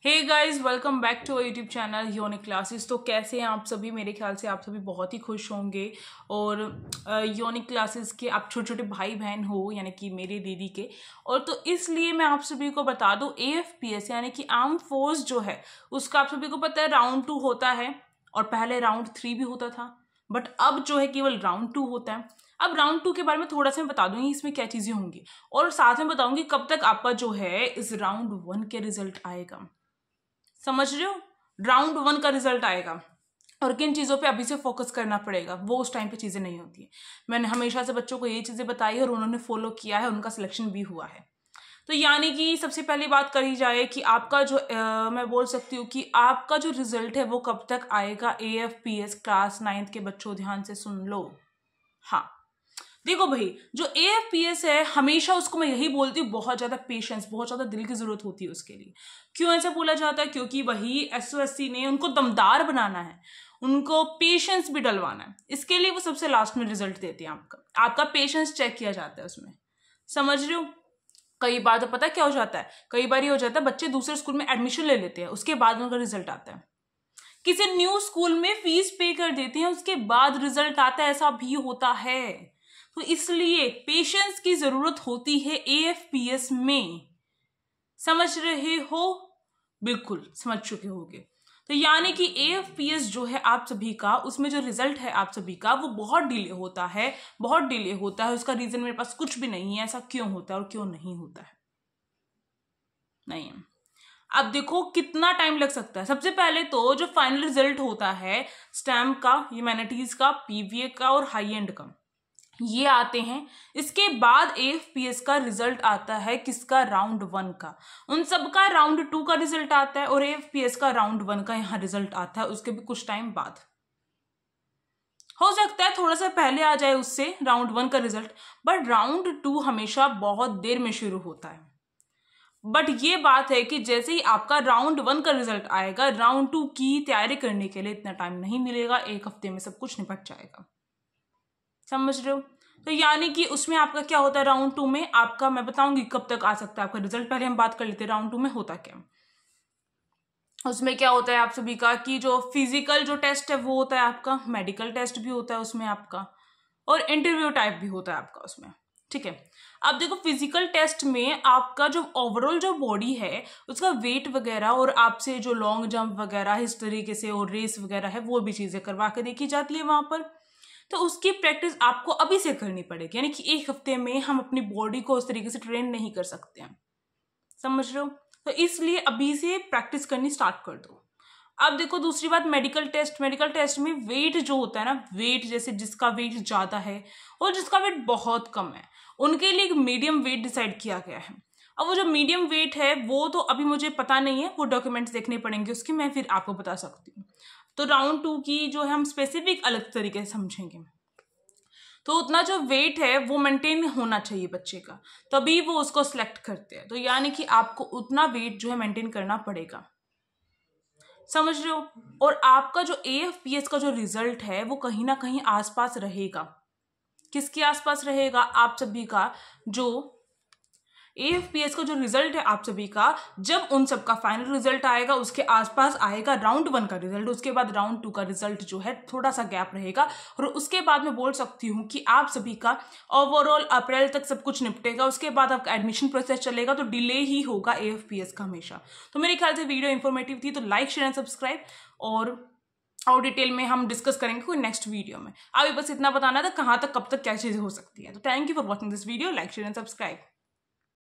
Hey guys, welcome back to YouTube channel unique classes. तो कैसे हैं आप सभी? मेरे ख्याल से आप सभी बहुत ही खुश होंगे। और यूनिक क्लासेस के आप छोटे छोटे भाई बहन हो, यानी कि मेरे दीदी के। और तो इसलिए मैं आप सभी को बता दूं, AFPS यानी कि आर्म फोर्स जो है उसका आप सभी को पता है राउंड 2 होता है, और पहले राउंड 3 भी होता था, बट अब जो है केवल राउंड 2 होता है। अब राउंड 2 के बारे में थोड़ा सा मैं बता दूंगी इसमें क्या चीजें होंगी, और साथ में बताऊंगी कब तक आपका जो है इस राउंड 1 के रिजल्ट आएगा। समझ रहे हो? राउंड 1 का रिजल्ट आएगा और किन चीज़ों पे अभी से फोकस करना पड़ेगा, वो उस टाइम पे चीज़ें नहीं होती है। मैंने हमेशा से बच्चों को ये चीज़ें बताई है और उन्होंने फॉलो किया है, उनका सिलेक्शन भी हुआ है। तो यानी कि सबसे पहली बात करी जाए कि आपका जो मैं बोल सकती हूँ कि आपका जो रिजल्ट है वो कब तक आएगा। AFPS क्लास 9th के बच्चों ध्यान से सुन लो। हाँ, देखो भाई, जो AFPS है हमेशा उसको मैं यही बोलती हूँ, बहुत ज्यादा पेशेंस, बहुत ज्यादा दिल की जरूरत होती है उसके लिए। क्यों ऐसा बोला जाता है? क्योंकि वही SOSC ने उनको दमदार बनाना है, उनको पेशेंस भी डलवाना है। इसके लिए वो सबसे लास्ट में रिजल्ट देते हैं। आपका पेशेंस चेक किया जाता है उसमें। समझ रहे हो? कई बार तो पता क्या हो जाता है, कई बार ये हो जाता है बच्चे दूसरे स्कूल में एडमिशन ले लेते हैं, उसके बाद उनका रिजल्ट आता है। किसी न्यू स्कूल में फीस पे कर देते हैं, उसके बाद रिजल्ट आता है, ऐसा भी होता है। तो इसलिए पेशेंस की जरूरत होती है AFPS में। समझ रहे हो? बिल्कुल समझ चुके होगे। तो यानी कि AFPS जो है आप सभी का, उसमें जो रिजल्ट है आप सभी का वो बहुत डिले होता है, बहुत डिले होता है। उसका रीजन मेरे पास कुछ भी नहीं है, ऐसा क्यों होता है और क्यों नहीं होता है, नहीं है। अब देखो कितना टाइम लग सकता है। सबसे पहले तो जो फाइनल रिजल्ट होता है स्टैम्प का, ह्यूमैनिटीज का, PVA का और हाई एंड का, ये आते हैं। इसके बाद AFPS का रिजल्ट आता है किसका? राउंड 1 का। उन सब का राउंड 2 का रिजल्ट आता है और AFPS का राउंड 1 का यहाँ रिजल्ट आता है, उसके भी कुछ टाइम बाद। हो सकता है थोड़ा सा पहले आ जाए उससे राउंड 1 का रिजल्ट, बट राउंड 2 हमेशा बहुत देर में शुरू होता है। बट ये बात है कि जैसे ही आपका राउंड 1 का रिजल्ट आएगा, राउंड 2 की तैयारी करने के लिए इतना टाइम नहीं मिलेगा, एक हफ्ते में सब कुछ निपट जाएगा। समझ रहे हो? तो यानी कि उसमें आपका क्या होता है, राउंड 2 में आपका मैं बताऊंगी कब तक आ सकता है आपका रिजल्ट। पहले हम बात कर लेते हैं राउंड 2 में होता क्या। उसमें क्या होता है आप सभी का कि जो फिजिकल जो टेस्ट है वो होता है आपका, मेडिकल टेस्ट भी होता है उसमें आपका, और इंटरव्यू टाइप भी होता है आपका उसमें। ठीक है। अब देखो फिजिकल टेस्ट में आपका जो ओवरऑल जो बॉडी है उसका वेट वगैरह और आपसे जो लॉन्ग जंप वगैरह इस तरीके से और रेस वगैरह है वो भी चीजें करवा के देखी जाती है वहां पर। तो उसकी प्रैक्टिस आपको अभी से करनी पड़ेगी, यानी कि एक हफ्ते में हम अपनी बॉडी को उस तरीके से ट्रेन नहीं कर सकते हैं। समझ रहे हो? तो इसलिए अभी से प्रैक्टिस करनी स्टार्ट कर दो। अब देखो दूसरी बात, मेडिकल टेस्ट। मेडिकल टेस्ट में वेट जो होता है ना, वेट जैसे जिसका वेट ज्यादा है और जिसका वेट बहुत कम है, उनके लिए एक मीडियम वेट डिसाइड किया गया है। अब वो जो मीडियम वेट है वो तो अभी मुझे पता नहीं है, वो डॉक्यूमेंट्स देखने पड़ेंगे उसके, मैं फिर आपको बता सकती हूँ। तो राउंड 2 की जो है हम स्पेसिफिक अलग तरीके से समझेंगे। तो उतना जो वेट है वो मेंटेन होना चाहिए बच्चे का, तभी वो उसको सिलेक्ट करते हैं। तो यानी कि आपको उतना वेट जो है मेंटेन करना पड़ेगा। समझ रहे हो? और आपका जो AFPS का जो रिजल्ट है वो कहीं ना कहीं आसपास रहेगा। किसके आसपास रहेगा? आप सभी का जो AFPS का जो रिजल्ट है आप सभी का, जब उन सब का फाइनल रिजल्ट आएगा उसके आसपास आएगा राउंड 1 का रिजल्ट। उसके बाद राउंड 2 का रिजल्ट जो है थोड़ा सा गैप रहेगा, और उसके बाद मैं बोल सकती हूँ कि आप सभी का ओवरऑल अप्रैल तक सब कुछ निपटेगा। उसके बाद आपका एडमिशन प्रोसेस चलेगा, तो डिले ही होगा AFPS का हमेशा। तो मेरे ख्याल से वीडियो इन्फॉर्मेटिव थी, तो लाइक शेयर एंड सब्सक्राइब, और डिटेल में हम डिस्कस करेंगे कोई नेक्स्ट वीडियो में। अभी बस इतना बताना था कहाँ तक कब तक क्या चीजें हो सकती है। तो thank you for watching this video, like share and subscribe.